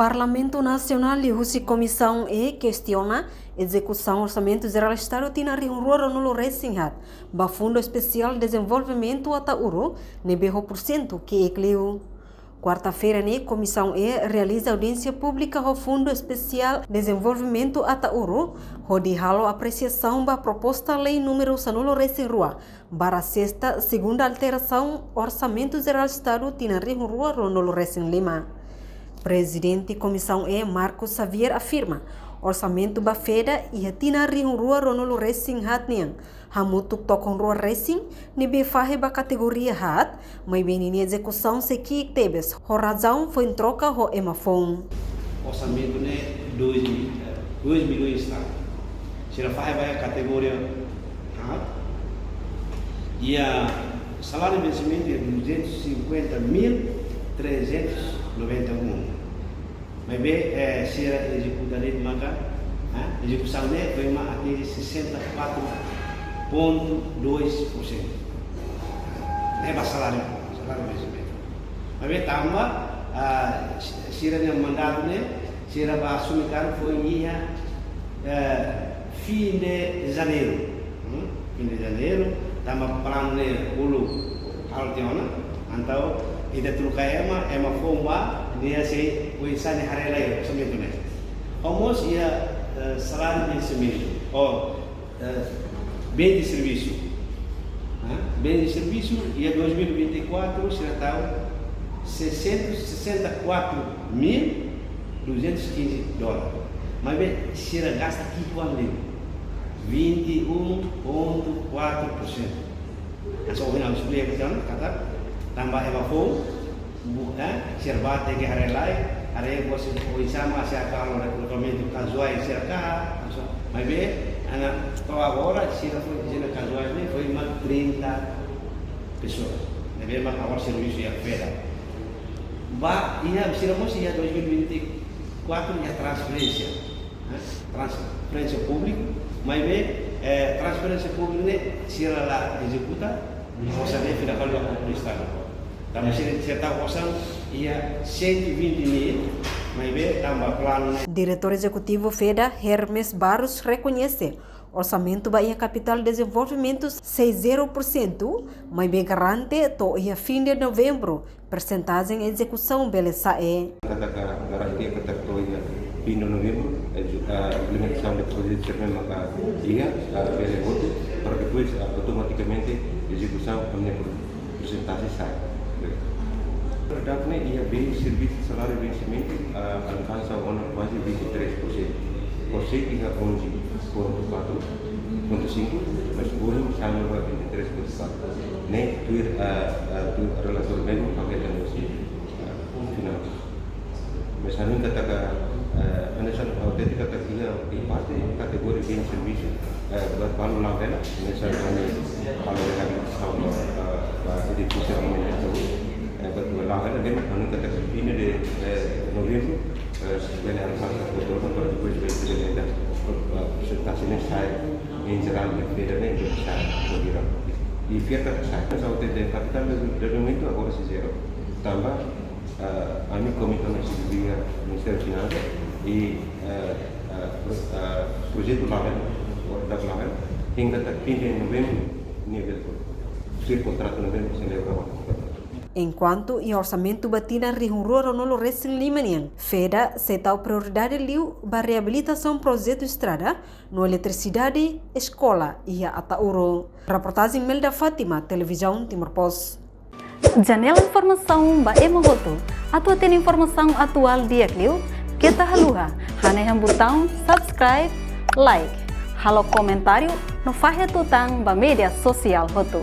Parlamento Nacional e a Comissão E questiona execução Orçamento Geral Estado tina rua no Resinhat, ba Fundo Especial de Desenvolvimento Atauro, nebe 1% que ecleu. Quarta-feira, né, Comissão E realiza audiência pública ao Fundo Especial de Desenvolvimento Atauro, onde halo apreciação da proposta lei número sanulo Resinrua, para sexta segunda alteração Orçamento Geral Estado tina rua no Resin Lima. Presidente Comissão E, Marcos Xavier, afirma orçamento bafeda e tina rua ronolo racing hatniang hamutuk tokong rua racing nibe fahe ba kategoria hat mai benini execução seki tebes horazão foi em troca ho emafon orçamento né 2 milhões está será fahe ba kategoria hat e a salário de vencimento é 250.391. Mas bem, se era executada de maka, execução né foi uma atingir 64,2%. É para salário de vencimento. Mas bem, também se era mandato né, se era para assumir cargo foi fim de janeiro, também plano né ulu altiona, então ida tulukaya ema fomba dia se uisane hari lain orçamento né. Almoço ia salário de vencimento ou bem de serviço. Bem de serviço ia 2024 será $664.215. Mas bem, será gasta aqui quanto? 21,4%. Então, o final explica então, kata tambah evafo serba tege hari lain hari bos sama siapa orang rekomendasi kazuai serka mas be anak tahu agora siapa jenis kazuai ini foi mais 30 pessoas deve mais awal serviço yang feda ba ia siramos ia 2024 ia transferência pública mas be transferência pública ini sira la executa orçamento federal do estado. Também certa orçamento ia 120.000, mas bem também plano. Diretor Executivo FEDA Hermes Barros reconhece orçamento Bahia Capital Desenvolvimento 60%, mas bem garante to ia fim de novembro percentagem execução beleza é. Garantia que tertoia fim de novembro a implementação do projeto serve maka ia bele voto para depois automaticamente execução kami percentagem sai. Dapatnya ia bem serviço salário de vencimento alcança quase 23%. Você tinha 11,4,5, mas hoje sama 23,4. Nem tu relator mesmo pakai energi final. Misalnya kata penesan autentik kata dia di parte kategori bem serviço berpalu lawan, misalnya kalau rehabilitasi edukasi menjadi berlahan again anu kata ini de novembro bene alcança betul para depois vai ter ainda presentação sai em geral de feira nem de sai no geral e fiesta sai então o de capital de momento agora se zero tambah ami komite nasional Ministério Finanças e projeto lawan hingga fim de novembro nível se contrato novembro se leva. Enquanto o orçamento batina rihuroro no Resin Limanian, FEDA setau prioridade liu ba reabilitação projeto estrada no eletricidade, escola e a Atauro. Reportagem Melda Fátima, Televisão Timor Post. Janela informação ba emogoto. Atua tem informação atual dia liu, kita haluha, hanai botão subscribe, like, halo comentário no fahe tutang ba media sosial hoto.